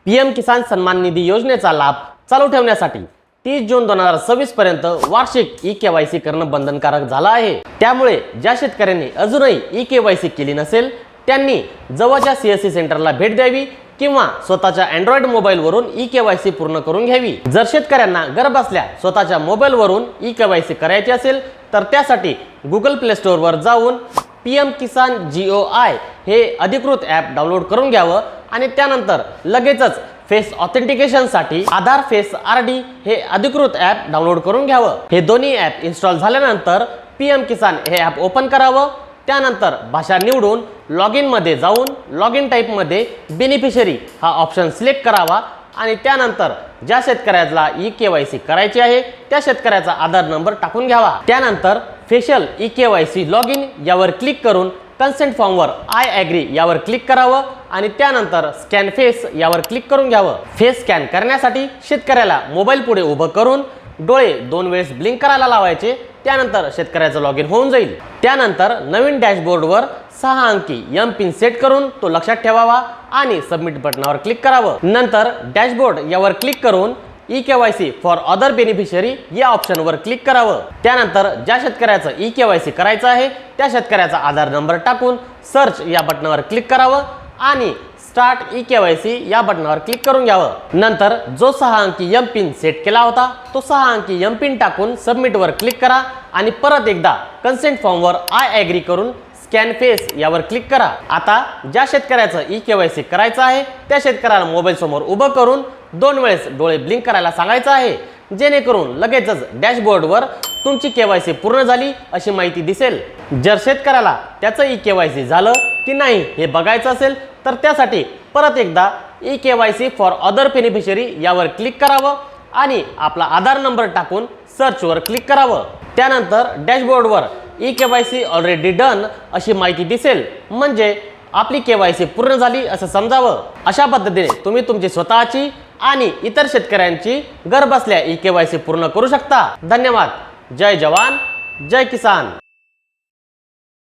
PM किसान सन्मान निधी योजनेचा लाभ चालू ठेवण्यासाठी 30 जून 2026 पर्यंत वार्षिक ई-केवायसी करणं बंधनकारक झालं आहे। त्यामुळे ज्या शेतकऱ्यांनी अजूनही ई-केवायसी केली नसेल त्यांनी जवळच्या सीएससी सेंटरला भेट द्यावी किंवा स्वतःच्या अँड्रॉइड मोबाईलवरून ई-केवायसी पूर्ण करून घ्यावी। जर शेतकऱ्यांना घरबसल्या स्वतःच्या मोबाईलवरून ई-केवायसी करायची असेल तर त्यासाठी गुगल प्ले स्टोअरवर जाऊन पीएम किसान GOI हे अधिकृत ॲप डाउनलोड करून घ्यावं आणि त्यानंतर लगेचच फेस ऑथेंटिकेशनसाठी आधार फेस RD हे अधिकृत ॲप डाउनलोड करून घ्यावं। हे दोन्ही ॲप इन्स्टॉल झाल्यानंतर पीएम किसान हे ॲप ओपन करावं। त्यानंतर भाषा निवडून लॉग इन मध्ये जाऊन लॉग इन टाईप मध्ये बेनिफिशरी हा ऑप्शन सिलेक्ट करावा आणि त्यानंतर ज्या शेतकऱ्याला ई-केवायसी करायची आहे त्या शेतकऱ्याचा आधार नंबर टाकून घ्यावा। त्यानंतर फेशियल ई-केवायसी लॉग इन यावर क्लिक करून कन्सेंट फॉर्मवर आय ॲग्री यावर क्लिक करावं आणि त्यानंतर स्कॅन फेस यावर क्लिक करून घ्यावं। फेस स्कॅन करण्यासाठी शेतकऱ्याला मोबाईल पुढे उभं करून डोळे 2 वेळेस ब्लिंक करायला लावायचे। त्यानंतर शेतकऱ्याचं लॉग इन होऊन जाईल। त्यानंतर नवीन डॅशबोर्डवर 6 अंकी एम-पिन सेट करून तो लक्षात ठेवावा आणि सबमिट बटनावर क्लिक करावं। नंतर डॅशबोर्ड यावर क्लिक करून ई-केवायसी फॉर अदर बेनिफिशरी या ऑप्शनवर क्लिक करावं। त्यानंतर ज्या शेतकऱ्याचं ई-केवायसी करायचं आहे त्या शेतकऱ्याचा आधार नंबर टाकून सर्च या बटनावर क्लिक करावं आणि स्टार्ट ई-केवायसी या बटनावर क्लिक करून घ्यावं। नंतर जो 6 अंकी एम-पिन सेट केला होता तो 6 अंकी एम-पिन टाकून सबमिटवर क्लिक करा आणि परत एकदा कन्सेंट फॉर्मवर आय ॲग्री करून स्कॅन फेस यावर क्लिक करा। आता ज्या शेतकऱ्याचं ई-केवायसी करायचं आहे त्या शेतकऱ्याला मोबाईल समोर उभं करून 2 वेळेस डोळे ब्लिंक करायला सांगायचं आहे, जेणेकरून लगेचच डॅशबोर्डवर तुमची केवायसी पूर्ण झाली अशी माहिती दिसेल। जर शेतकऱ्याला त्याचं ई-केवायसी झालं की नाही हे बघायचं असेल तर त्यासाठी परत एकदा ई-केवायसी फॉर अदर बेनिफिशरी यावर क्लिक करावं आणि आपला आधार नंबर टाकून सर्चवर क्लिक करावं। त्यानंतर डॅशबोर्डवर ई-केवायसी ऑलरेडी डन अशी माहिती दिसेल, म्हणजे आपली केवायसी पूर्ण झाली असं समजावं। अशा पद्धतीने तुम्ही तुमची स्वतःची आणि इतर शेतकऱ्यांची घरबसल्या ई-केवायसी पूर्ण करू शकता। धन्यवाद। जय जवान जय किसान।